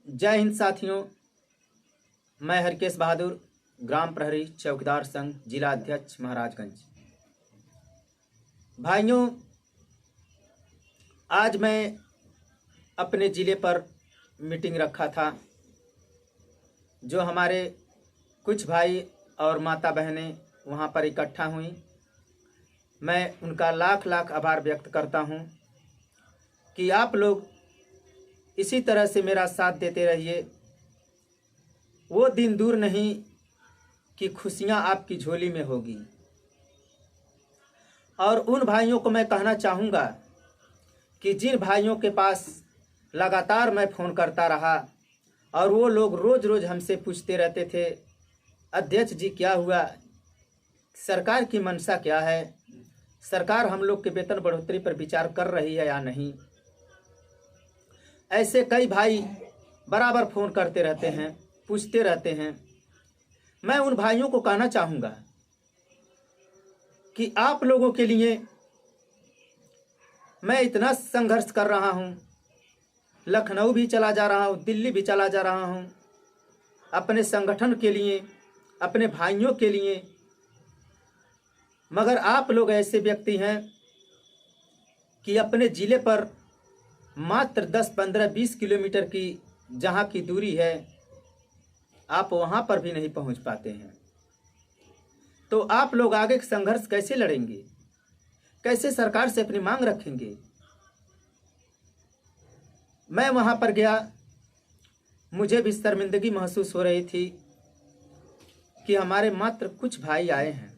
जय हिंद साथियों। मैं हरकेश बहादुर, ग्राम प्रहरी चौकीदार संघ, जिला अध्यक्ष महाराजगंज। भाइयों, आज मैं अपने ज़िले पर मीटिंग रखा था। जो हमारे कुछ भाई और माता बहनें वहाँ पर इकट्ठा हुई, मैं उनका लाख लाख आभार व्यक्त करता हूँ कि आप लोग इसी तरह से मेरा साथ देते रहिए। वो दिन दूर नहीं कि खुशियाँ आपकी झोली में होगी। और उन भाइयों को मैं कहना चाहूँगा कि जिन भाइयों के पास लगातार मैं फ़ोन करता रहा और वो लोग रोज़ रोज़ हमसे पूछते रहते थे, अध्यक्ष जी क्या हुआ, सरकार की मंशा क्या है, सरकार हम लोग के वेतन बढ़ोतरी पर विचार कर रही है या नहीं। ऐसे कई भाई बराबर फ़ोन करते रहते हैं, पूछते रहते हैं। मैं उन भाइयों को कहना चाहूँगा कि आप लोगों के लिए मैं इतना संघर्ष कर रहा हूँ, लखनऊ भी चला जा रहा हूँ, दिल्ली भी चला जा रहा हूँ, अपने संगठन के लिए, अपने भाइयों के लिए। मगर आप लोग ऐसे व्यक्ति हैं कि अपने ज़िले पर मात्र 10, 15, 20 किलोमीटर की जहाँ की दूरी है, आप वहाँ पर भी नहीं पहुँच पाते हैं। तो आप लोग आगे संघर्ष कैसे लड़ेंगे, कैसे सरकार से अपनी मांग रखेंगे। मैं वहाँ पर गया, मुझे भी शर्मिंदगी महसूस हो रही थी कि हमारे मात्र कुछ भाई आए हैं,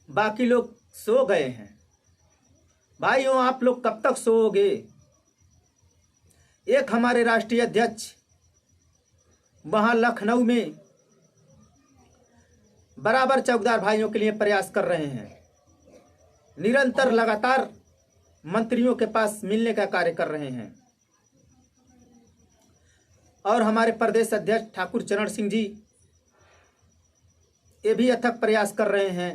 बाकी लोग सो गए हैं। भाइयों, आप लोग कब तक सोओगे। एक हमारे राष्ट्रीय अध्यक्ष वहाँ लखनऊ में बराबर चौकीदार भाइयों के लिए प्रयास कर रहे हैं, निरंतर लगातार मंत्रियों के पास मिलने का कार्य कर रहे हैं। और हमारे प्रदेश अध्यक्ष ठाकुर चरण सिंह जी ये भी अथक प्रयास कर रहे हैं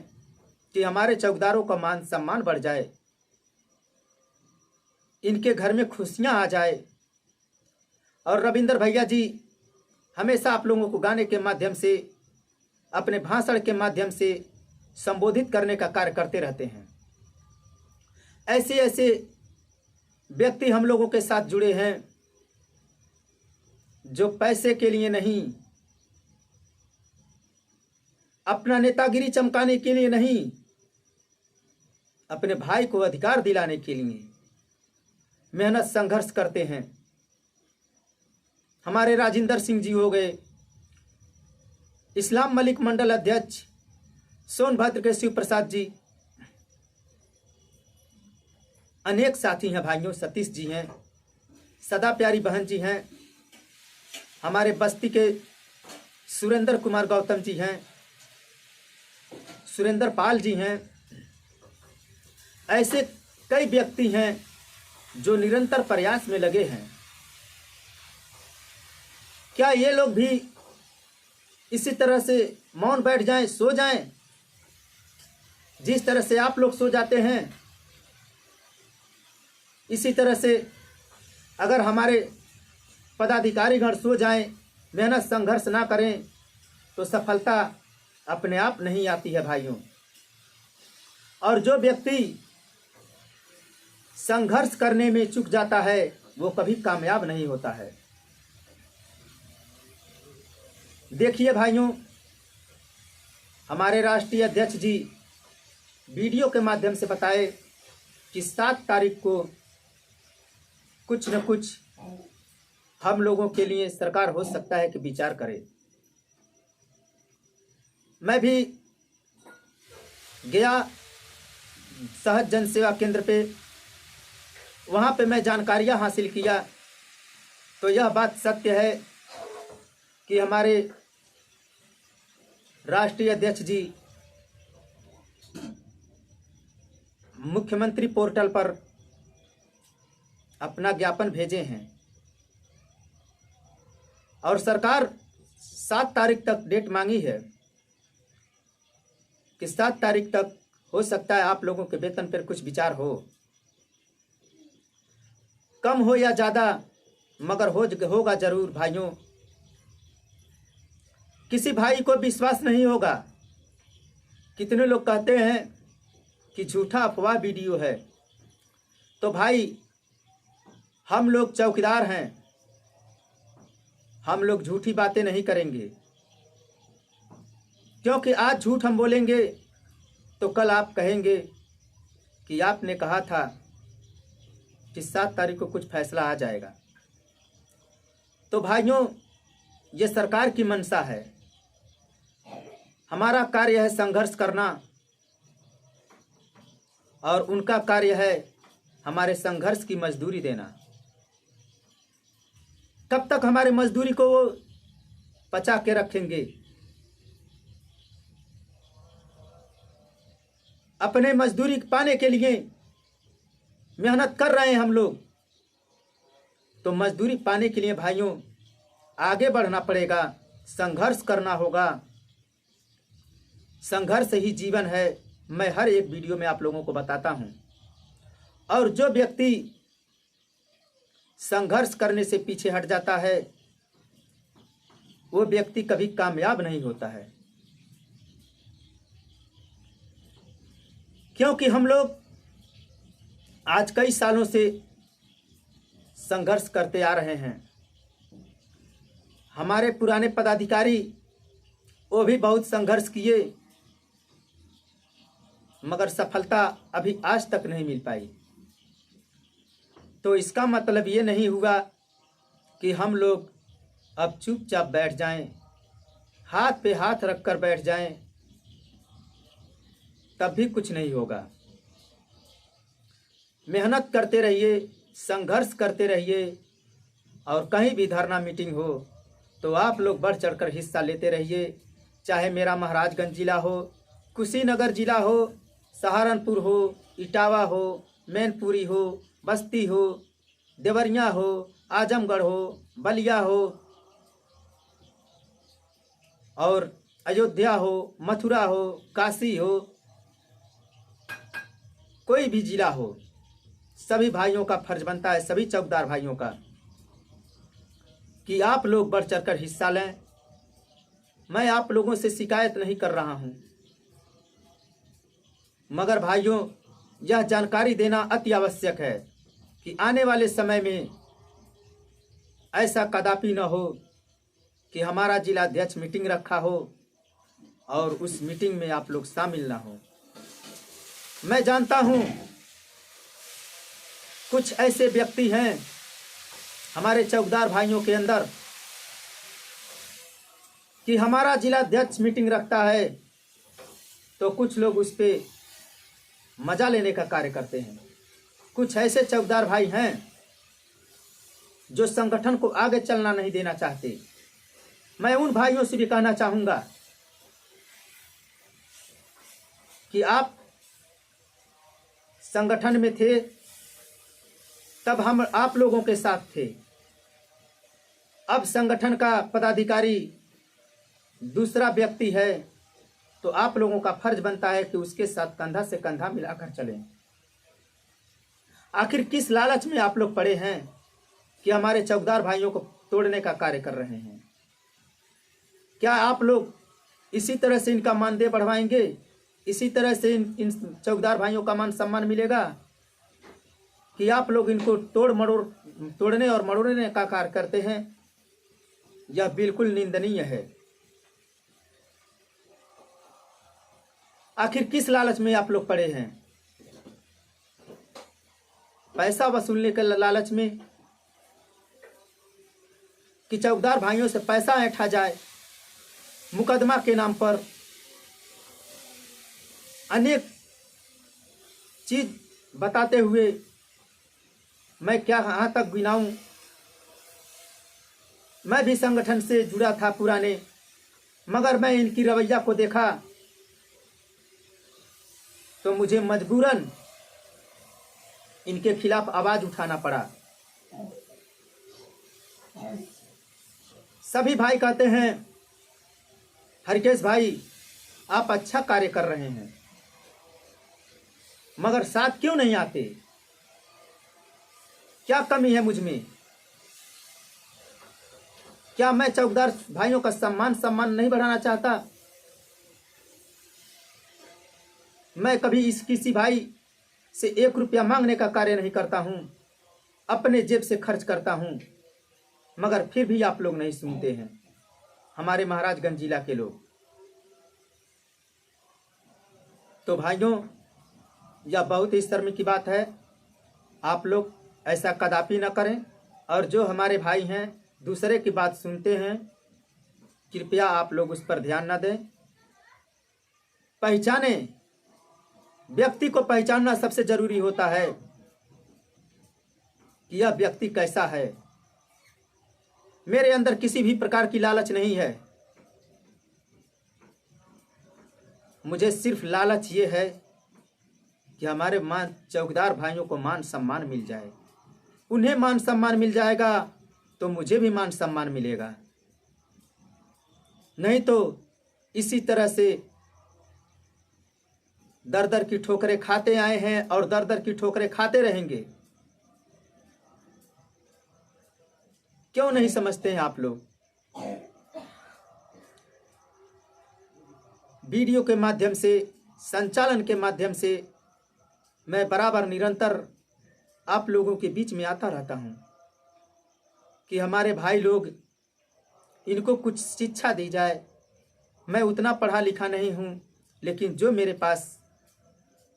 कि हमारे चौकीदारों का मान सम्मान बढ़ जाए, इनके घर में खुशियां आ जाए। और रविंदर भैया जी हमेशा आप लोगों को गाने के माध्यम से, अपने भाषण के माध्यम से संबोधित करने का कार्य करते रहते हैं। ऐसे ऐसे व्यक्ति हम लोगों के साथ जुड़े हैं जो पैसे के लिए नहीं, अपना नेतागिरी चमकाने के लिए नहीं, अपने भाई को अधिकार दिलाने के लिए मेहनत संघर्ष करते हैं। हमारे राजिंदर सिंह जी हो गए, इस्लाम मलिक मंडल अध्यक्ष सोनभद्र के शिव प्रसाद जी, अनेक साथी हैं भाइयों, सतीश जी हैं, सदा प्यारी बहन जी हैं, हमारे बस्ती के सुरेंद्र कुमार गौतम जी हैं, सुरेंद्र पाल जी हैं। ऐसे कई व्यक्ति हैं जो निरंतर प्रयास में लगे हैं। क्या ये लोग भी इसी तरह से मौन बैठ जाएं, सो जाएं, जिस तरह से आप लोग सो जाते हैं? इसी तरह से अगर हमारे पदाधिकारीगण सो जाएं, मेहनत संघर्ष ना करें, तो सफलता अपने आप नहीं आती है भाइयों। और जो व्यक्ति संघर्ष करने में चूक जाता है वो कभी कामयाब नहीं होता है। देखिए भाइयों, हमारे राष्ट्रीय अध्यक्ष जी वीडियो के माध्यम से बताए कि 7 तारीख को कुछ न कुछ हम लोगों के लिए सरकार हो सकता है कि विचार करे। मैं भी गया सहज जन सेवा केंद्र पे, वहाँ पे मैं जानकारियाँ हासिल किया तो यह बात सत्य है कि हमारे राष्ट्रीय अध्यक्ष जी मुख्यमंत्री पोर्टल पर अपना ज्ञापन भेजे हैं और सरकार 7 तारीख तक डेट मांगी है कि 7 तारीख तक हो सकता है आप लोगों के वेतन पर कुछ विचार हो। कम हो या ज़्यादा, मगर होगा जरूर भाइयों। किसी भाई को विश्वास नहीं होगा। कितने लोग कहते हैं कि झूठा अफवाह वीडियो है। तो भाई हम लोग चौकीदार हैं, हम लोग झूठी बातें नहीं करेंगे, क्योंकि आज झूठ हम बोलेंगे तो कल आप कहेंगे कि आपने कहा था कि 7 तारीख को कुछ फैसला आ जाएगा। तो भाइयों, ये सरकार की मंशा है। हमारा कार्य है संघर्ष करना और उनका कार्य है हमारे संघर्ष की मजदूरी देना। कब तक हमारे मजदूरी को वो पचा के रखेंगे? अपने मजदूरी पाने के लिए मेहनत कर रहे हैं हम लोग। तो मजदूरी पाने के लिए भाइयों आगे बढ़ना पड़ेगा, संघर्ष करना होगा। संघर्ष ही जीवन है, मैं हर एक वीडियो में आप लोगों को बताता हूं। और जो व्यक्ति संघर्ष करने से पीछे हट जाता है वो व्यक्ति कभी कामयाब नहीं होता है। क्योंकि हम लोग आज कई सालों से संघर्ष करते आ रहे हैं। हमारे पुराने पदाधिकारी वो भी बहुत संघर्ष किए, मगर सफलता अभी आज तक नहीं मिल पाई। तो इसका मतलब ये नहीं हुआ कि हम लोग अब चुपचाप बैठ जाएं, हाथ पे हाथ रखकर बैठ जाएं, तब भी कुछ नहीं होगा। मेहनत करते रहिए, संघर्ष करते रहिए, और कहीं भी धरना मीटिंग हो तो आप लोग बढ़ चढ़कर हिस्सा लेते रहिए। चाहे मेरा महाराजगंज जिला हो, कुशीनगर जिला हो, सहारनपुर हो, इटावा हो, मैनपुरी हो, बस्ती हो, देवरिया हो, आजमगढ़ हो, बलिया हो, और अयोध्या हो, मथुरा हो, काशी हो, कोई भी जिला हो, सभी भाइयों का फर्ज बनता है, सभी चौकीदार भाइयों का, कि आप लोग बढ़ चढ़कर हिस्सा लें। मैं आप लोगों से शिकायत नहीं कर रहा हूं, मगर भाइयों यह जानकारी देना अति आवश्यक है कि आने वाले समय में ऐसा कदापि न हो कि हमारा जिला अध्यक्ष मीटिंग रखा हो और उस मीटिंग में आप लोग शामिल ना हो। मैं जानता हूं कुछ ऐसे व्यक्ति हैं हमारे चौकीदार भाइयों के अंदर कि हमारा जिला अध्यक्ष मीटिंग रखता है तो कुछ लोग उस पे मजा लेने का कार्य करते हैं। कुछ ऐसे चौकीदार भाई हैं जो संगठन को आगे चलना नहीं देना चाहते। मैं उन भाइयों से भी कहना चाहूंगा कि आप संगठन में थे तब हम आप लोगों के साथ थे। अब संगठन का पदाधिकारी दूसरा व्यक्ति है तो आप लोगों का फर्ज बनता है कि उसके साथ कंधा से कंधा मिलाकर चलें। आखिर किस लालच में आप लोग पड़े हैं कि हमारे चौकीदार भाइयों को तोड़ने का कार्य कर रहे हैं? क्या आप लोग इसी तरह से इनका मानदेय बढ़वाएंगे? इसी तरह से इन चौकीदार भाइयों का मान सम्मान मिलेगा कि आप लोग इनको तोड़ने और मरोड़ने का कार्य करते हैं? यह बिल्कुल निंदनीय है। आखिर किस लालच में आप लोग पड़े हैं? पैसा वसूलने के लालच में कि चौकीदार भाइयों से पैसा ऐंठा जाए, मुकदमा के नाम पर अनेक चीज बताते हुए मैं क्या कहाँ तक गिनाऊं। मैं भी संगठन से जुड़ा था पुराने, मगर मैं इनकी रवैया को देखा तो मुझे मजबूरन इनके खिलाफ आवाज उठाना पड़ा। सभी भाई कहते हैं हरकेश भाई आप अच्छा कार्य कर रहे हैं, मगर साथ क्यों नहीं आते? क्या कमी है मुझ में? क्या मैं चौकीदार भाइयों का सम्मान नहीं बढ़ाना चाहता? मैं कभी इस किसी भाई से 1 रुपया मांगने का कार्य नहीं करता हूँ, अपने जेब से खर्च करता हूँ, मगर फिर भी आप लोग नहीं सुनते हैं, हमारे महाराजगंज जिला के लोग। तो भाइयों, यह बहुत ही शर्म की बात है। आप लोग ऐसा कदापि न करें, और जो हमारे भाई हैं दूसरे की बात सुनते हैं, कृपया आप लोग उस पर ध्यान न दें। पहचाने, व्यक्ति को पहचानना सबसे जरूरी होता है कि यह व्यक्ति कैसा है। मेरे अंदर किसी भी प्रकार की लालच नहीं है, मुझे सिर्फ लालच ये है कि हमारे चौकीदार भाइयों को मान सम्मान मिल जाए। उन्हें मान सम्मान मिल जाएगा तो मुझे भी मान सम्मान मिलेगा, नहीं तो इसी तरह से दर दर की ठोकरें खाते आए हैं और दर दर की ठोकरें खाते रहेंगे। क्यों नहीं समझते हैं आप लोग? वीडियो के माध्यम से, संचालन के माध्यम से मैं बराबर निरंतर आप लोगों के बीच में आता रहता हूं कि हमारे भाई लोग, इनको कुछ शिक्षा दी जाए। मैं उतना पढ़ा लिखा नहीं हूं, लेकिन जो मेरे पास,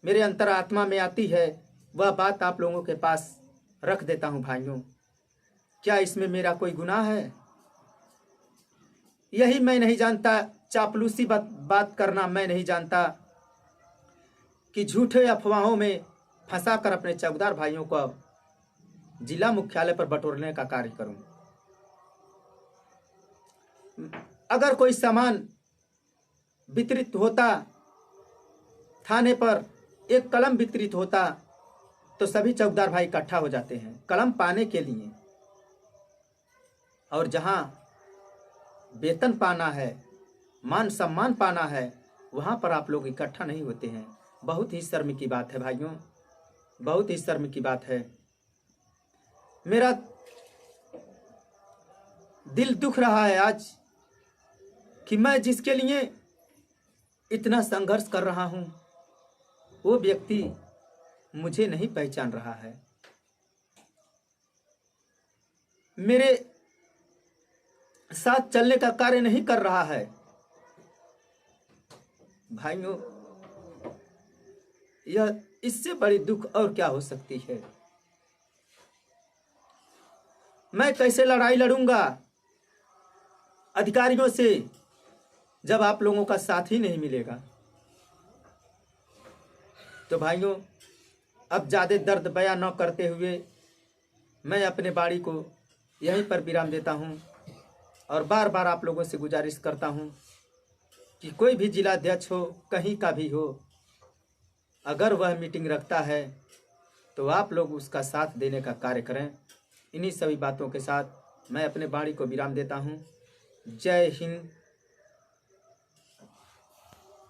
मेरे अंतरात्मा में आती है, वह बात आप लोगों के पास रख देता हूं। भाइयों, क्या इसमें मेरा कोई गुनाह है? यही मैं नहीं जानता, चापलूसी बात करना मैं नहीं जानता कि झूठे अफवाहों में फंसाकर अपने चौकीदार भाइयों को जिला मुख्यालय पर बटोरने का कार्य करूं। अगर कोई सामान वितरित होता, थाने पर एक कलम वितरित होता, तो सभी चौकीदार भाई इकट्ठा हो जाते हैं कलम पाने के लिए, और जहां वेतन पाना है, मान सम्मान पाना है, वहां पर आप लोग इकट्ठा नहीं होते हैं। बहुत ही शर्म की बात है भाइयों, बहुत ही शर्म की बात है। मेरा दिल दुख रहा है आज कि मैं जिसके लिए इतना संघर्ष कर रहा हूं, वो व्यक्ति मुझे नहीं पहचान रहा है, मेरे साथ चलने का कार्य नहीं कर रहा है। भाइयों, यह इससे बड़ी दुख और क्या हो सकती है? मैं कैसे लड़ाई लड़ूंगा अधिकारियों से जब आप लोगों का साथ ही नहीं मिलेगा? तो भाइयों, अब ज़्यादा दर्द बयां न करते हुए मैं अपने बाड़ी को यहीं पर विराम देता हूं, और बार बार आप लोगों से गुजारिश करता हूं कि कोई भी जिलाध्यक्ष हो, कहीं का भी हो, अगर वह मीटिंग रखता है तो आप लोग उसका साथ देने का कार्य करें। इन्हीं सभी बातों के साथ मैं अपने बाड़ी को विराम देता हूं। जय हिंद,